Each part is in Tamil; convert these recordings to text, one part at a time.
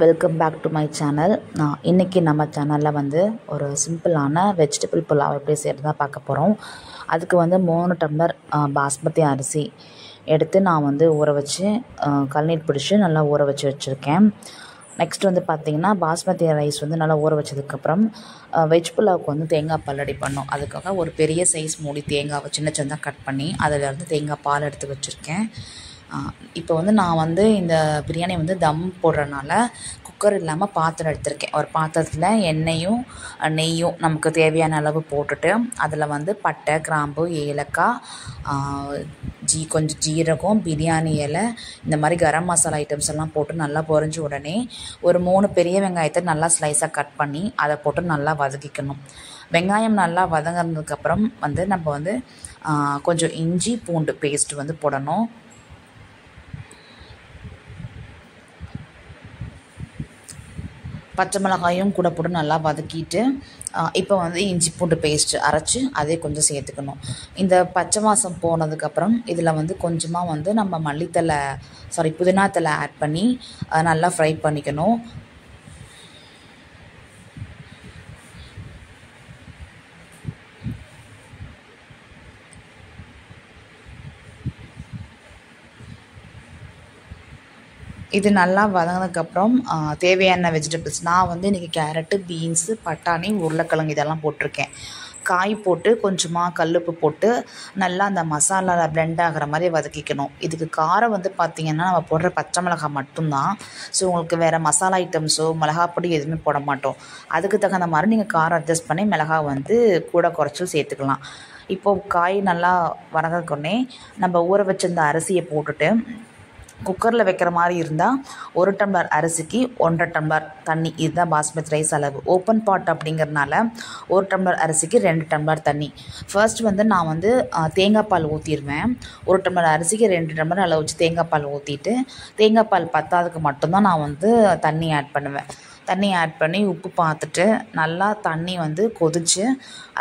Welcome back to my channel. இன்றைக்கி நம்ம சேனலில் வந்து ஒரு சிம்பிளான வெஜிடபிள் புலாவ் எப்படி செய்கிறது தான் பார்க்க போகிறோம். அதுக்கு வந்து 3 டம்ளர் பாஸ்மதி அரிசி எடுத்து நான் வந்து ஊற வச்சு கழுநீர் பிடிச்சி நல்லா ஊற வச்சுருக்கேன். நெக்ஸ்ட் வந்து பார்த்திங்கன்னா பாஸ்மதி ரைஸ் வந்து நல்லா ஊற வச்சதுக்கப்புறம் வெஜ் புலாவுக்கு வந்து தேங்காய் பால் ரெடி பண்ணோம். அதுக்காக ஒரு பெரிய சைஸ் மூடி தேங்காவை சின்ன சின்னதாக கட் பண்ணி அதிலேருந்து தேங்காய் பால் எடுத்து வச்சுருக்கேன். இப்போ வந்து நான் வந்து இந்த பிரியாணி வந்து தம் போடுறதுனால குக்கர் இல்லாமல் பாத்திரம் எடுத்திருக்கேன். ஒரு பாத்திரத்தில் எண்ணெயும் நெய்யும் நமக்கு தேவையான அளவு போட்டுட்டு அதில் வந்து பட்டை, கிராம்பு, ஏலக்காய், கொஞ்சம் ஜீரகம், பிரியாணி இலை, இந்த மாதிரி கரம் மசாலா ஐட்டம்ஸ் எல்லாம் போட்டு நல்லா பொரிஞ்ச உடனே ஒரு 3 பெரிய வெங்காயத்தை நல்லா ஸ்லைஸாக கட் பண்ணி அதை போட்டு நல்லா வதக்கிக்கணும். வெங்காயம் நல்லா வதங்கினதுக்கப்புறம் வந்து நம்ம வந்து கொஞ்சம் இஞ்சி பூண்டு பேஸ்ட் வந்து போடணும். பச்சை மிளகாயும் கூட போட்டு நல்லா வதக்கிட்டு இப்போ வந்து இஞ்சி பூண்டு பேஸ்ட்டு அரைச்சி அதே கொஞ்சம் சேர்த்துக்கணும். இந்த பச்சை வாசம் போனதுக்கப்புறம் இதில் வந்து கொஞ்சமாக வந்து நம்ம புதினா தலை ஆட் பண்ணி நல்லா ஃப்ரை பண்ணிக்கணும். இது நல்லா வதங்கினதுக்கப்புறம் தேவையான வெஜிடபிள்ஸ் நான் வந்து இன்றைக்கி கேரட்டு, பீன்ஸு, பட்டாணி, உருளைக்கிழங்கு இதெல்லாம் போட்டிருக்கேன். காய் போட்டு கொஞ்சமாக கல்லுப்பு போட்டு நல்லா அந்த மசாலாவில் பிளெண்ட் ஆகிற மாதிரி வதக்கிக்கணும். இதுக்கு காரம் வந்து பார்த்திங்கன்னா நம்ம போடுற பச்சை மிளகாய் மட்டும்தான். ஸோ உங்களுக்கு வேறு மசாலா ஐட்டம்ஸோ மிளகாப்பொடி எதுவுமே போட மாட்டோம். அதுக்கு தகுந்த மாதிரி நீங்கள் காரம் அட்ஜஸ்ட் பண்ணி மிளகாய் வந்து கூட குறைச்சி சேர்த்துக்கலாம். இப்போது காய் நல்லா வதங்கினோடனே நம்ம ஊற வச்சிருந்த அரிசியை போட்டுட்டு குக்கரில் வைக்கிற மாதிரி இருந்தால் 1 டம்ளர் அரிசிக்கு 1.5 டம்ளர் தண்ணி, இதுதான் பாஸ்மதி ரைஸ் அளவு. ஓப்பன் பாட் அப்படிங்கிறதுனால 1 டம்ளர் அரிசிக்கு 2 டம்ளர் தண்ணி. ஃபர்ஸ்ட் வந்து நான் வந்து தேங்காய் பால் ஊற்றிடுவேன். 1 டம்ளர் அரிசிக்கு 2 டம்ளர் அளவு வச்சு தேங்காய் பால் ஊற்றிட்டு தேங்காய் பால் பத்தாததுக்கு மட்டும்தான் நான் வந்து தண்ணி ஆட் பண்ணுவேன். தண்ணி ஆட் பண்ணி உப்பு பார்த்துட்டு நல்லா தண்ணி வந்து கொதித்து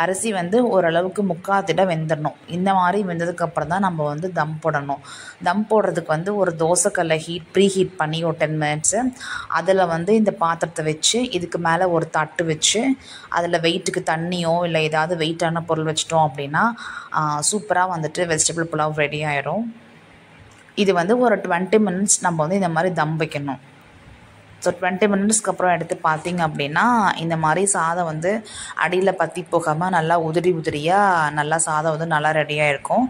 அரிசி வந்து ஓரளவுக்கு முக்காத்திட்ட வெந்துடணும். இந்த மாதிரி வெந்ததுக்கப்புறம் தான் நம்ம வந்து தம் போடணும். தம் போடுறதுக்கு வந்து ஒரு தோசைக்கல்லை ப்ரீ ஹீட் பண்ணி ஒரு 10 மினிட்ஸு அதில் வந்து இந்த பாத்திரத்தை வச்சு இதுக்கு மேலே ஒரு தட்டு வச்சு அதில் வெயிட்டுக்கு தண்ணியோ இல்லை ஏதாவது வெயிட்டான பொருள் வச்சிட்டோம் அப்படின்னா சூப்பராக வந்துட்டு வெஜிடபிள் புலாவ் ரெடி ஆகிடும். இது வந்து ஒரு 20 மினிட்ஸ் நம்ம வந்து இந்த மாதிரி தம் வைக்கணும். ஸோ 20 மினிட்ஸ்க்கு அப்புறம் எடுத்து பார்த்திங்க அப்படின்னா இந்த மாதிரி சாதம் வந்து அடியில் பற்றி போகாமல் நல்லா உதிரியாக நல்லா சாதம் வந்து நல்லா ரெடியாக இருக்கும்.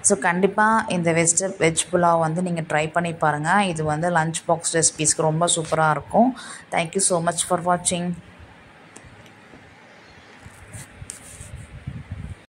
ஸோ கண்டிப்பாக இந்த வெஜ் புலாவ் வந்து நீங்கள் ட்ரை பண்ணி பாருங்கள். இது வந்து லஞ்ச் பாக்ஸ் ரெசிபீஸ்க்கு ரொம்ப சூப்பராக இருக்கும். தேங்க்யூ ஸோ மச் ஃபார் வாட்சிங்.